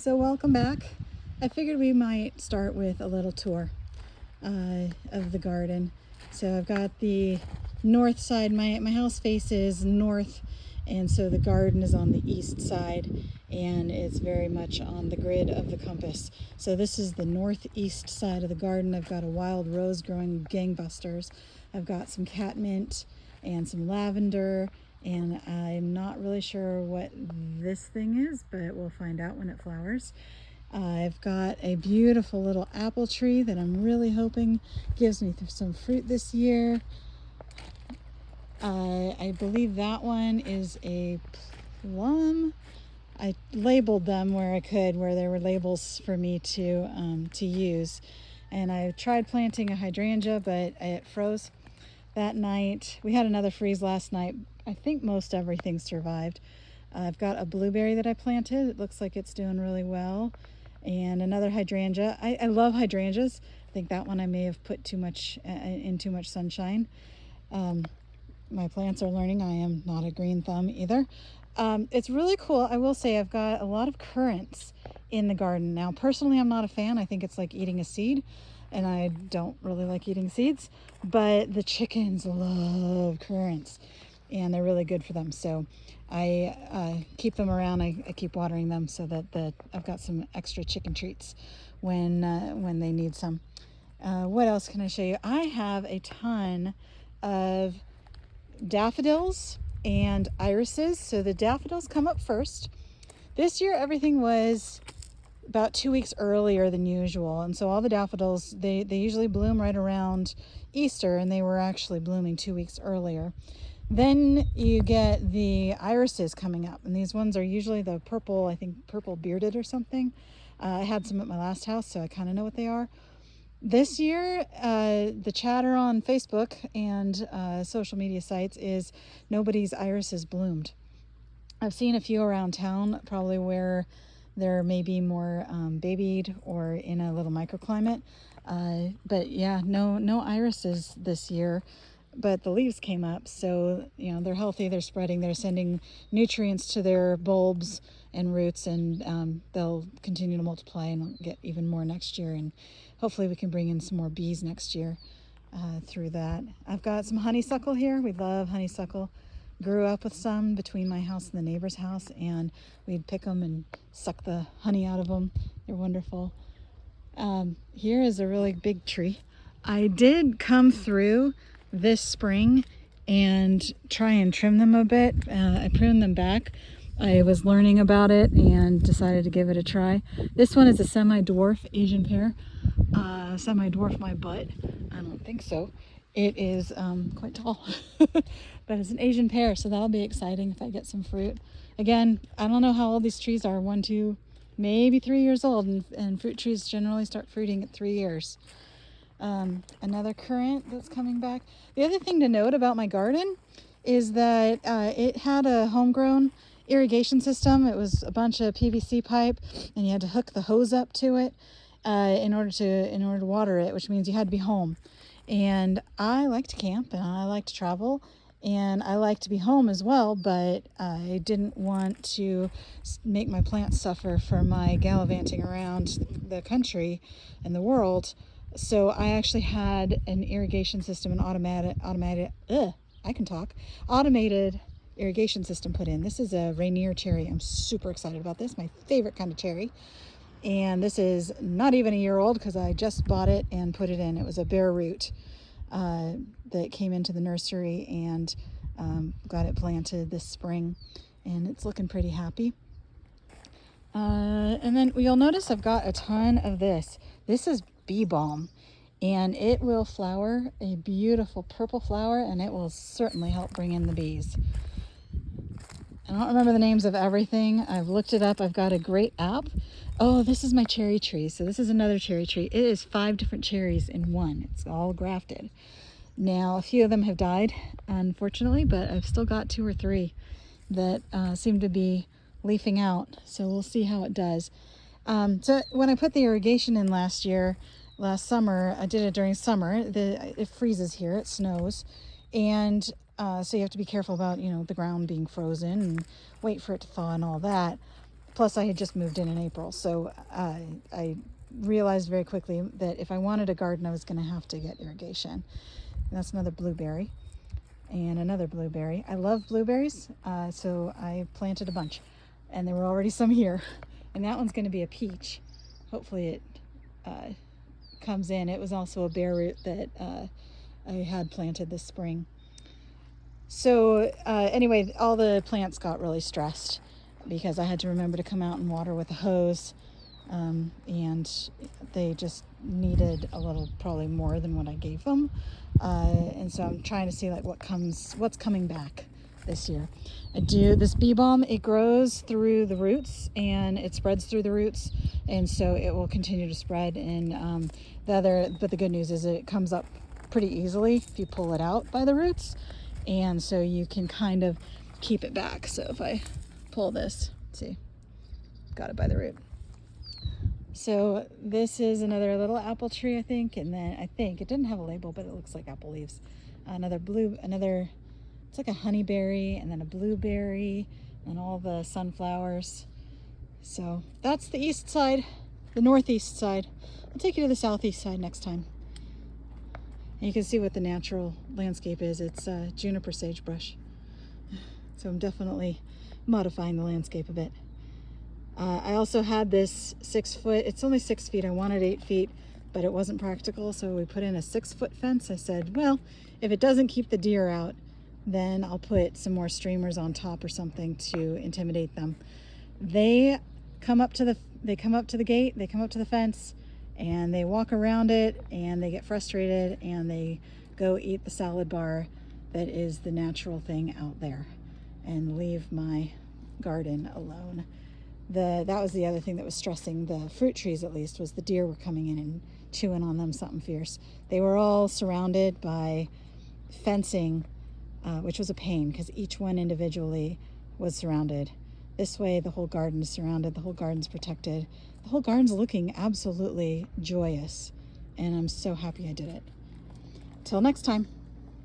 So welcome back. I figured we might start with a little tour of the garden. So I've got the north side, my house faces north, and so the garden is on the east side, and it's very much on the grid of the compass. So this is the northeast side of the garden. I've got a wild rose growing gangbusters. I've got some catmint and some lavender, and I'm not really sure what this thing is, but we'll find out when it flowers. I've got a beautiful little apple tree that I'm really hoping gives me some fruit this year. I believe that one is a plum. I labeled them where I could, where there were labels for me to use. And I tried planting a hydrangea, but it froze that night. We had another freeze last night. I think most everything survived. I've got a blueberry that I planted. It looks like it's doing really well. And another hydrangea. I love hydrangeas. I think that one I may have put too much in too much sunshine. My plants are learning I am not a green thumb either. It's really cool. I will say I've got a lot of currants in the garden. Now, personally, I'm not a fan. I think it's like eating a seed, and I don't really like eating seeds, but the chickens love currants, and they're really good for them. So I keep them around. I keep watering them so that I've got some extra chicken treats when they need some. What else can I show you? I have a ton of daffodils and irises. So the daffodils come up first. This year everything was about 2 weeks earlier than usual, and so all the daffodils, they usually bloom right around Easter, and they were actually blooming 2 weeks earlier. Then you get the irises coming up, and these ones are usually the purple, I think purple bearded or something. I had some at my last house, so I kind of know what they are. This year, the chatter on Facebook and social media sites is nobody's irises bloomed. I've seen a few around town, probably where they're maybe more babied or in a little microclimate. But yeah, no irises this year. But the leaves came up, so they're healthy, they're spreading, they're sending nutrients to their bulbs and roots, and they'll continue to multiply and get even more next year, and hopefully we can bring in some more bees next year through that. I've got some honeysuckle here. We love honeysuckle. Grew up with some between my house and the neighbor's house, and we'd pick them and suck the honey out of them. They're wonderful. Here is a really big tree. I did come through this spring and try and trim them a bit. I pruned them back. I was learning about it and decided to give it a try. This one is a semi-dwarf Asian pear. Semi-dwarf my butt? I don't think so. It is quite tall, but it's an Asian pear, so that'll be exciting if I get some fruit. Again, I don't know how old these trees are, 1, 2, maybe 3 years old, and fruit trees generally start fruiting at 3 years. Another currant that's coming back. The other thing to note about my garden is that it had a homegrown irrigation system. It was a bunch of PVC pipe, and you had to hook the hose up to it in order to water it, which means you had to be home. And I like to camp, and I like to travel, and I like to be home as well, but I didn't want to make my plants suffer for my gallivanting around the country and the world. So I actually had an irrigation system, an automated irrigation system put in. This is a Rainier cherry. I'm super excited about this, my favorite kind of cherry. And this is not even a year old because I just bought it and put it in. It was a bare root that came into the nursery, and got it planted this spring, and it's looking pretty happy. And then you'll notice I've got a ton of this. This is bee balm, and it will flower a beautiful purple flower, and it will certainly help bring in the bees. I don't remember the names of everything. I've looked it up. I've got a great app. Oh, this is my cherry tree. So this is another cherry tree. It is 5 different cherries in one. It's all grafted. Now, a few of them have died, unfortunately, but I've still got 2 or 3 that seem to be leafing out. So we'll see how it does. So when I put the irrigation in last summer, I did it during summer. It freezes here, it snows, and so you have to be careful about the ground being frozen and wait for it to thaw and all that. Plus I had just moved in April, so I realized very quickly that if I wanted a garden, I was going to have to get irrigation. And that's another blueberry and another blueberry. I love blueberries, so I planted a bunch, and there were already some here. And that one's going to be a peach. Hopefully it comes in. It was also a bare root that I had planted this spring. So anyway, all the plants got really stressed because I had to remember to come out and water with a hose, and they just needed a little, probably more than what I gave them. And so I'm trying to see like what's coming back this year. I do this bee balm. It grows through the roots and it spreads through the roots, and so it will continue to spread. And but the good news is it comes up pretty easily if you pull it out by the roots, and so you can kind of keep it back. So if I pull this, see, got it by the root. So this is another little apple tree, I think, and then I think it didn't have a label, but it looks like apple leaves. It's like a honeyberry, and then a blueberry, and all the sunflowers. So that's the east side, the northeast side. I'll take you to the southeast side next time. And you can see what the natural landscape is. It's juniper sagebrush. So I'm definitely modifying the landscape a bit. I also had this 6 foot, it's only 6 feet, I wanted 8 feet, but it wasn't practical, so we put in a 6 foot fence. I said, well, if it doesn't keep the deer out, then I'll put some more streamers on top or something to intimidate them. They come up to the gate, they come up to the fence, and they walk around it, and they get frustrated, and they go eat the salad bar that is the natural thing out there, and leave my garden alone. That was the other thing that was stressing the fruit trees, at least, was the deer were coming in and chewing on them something fierce. They were all surrounded by fencing, which was a pain because each one individually was surrounded. This way the whole garden is surrounded, the whole garden's protected. The whole garden's looking absolutely joyous, and I'm so happy I did it. Till next time.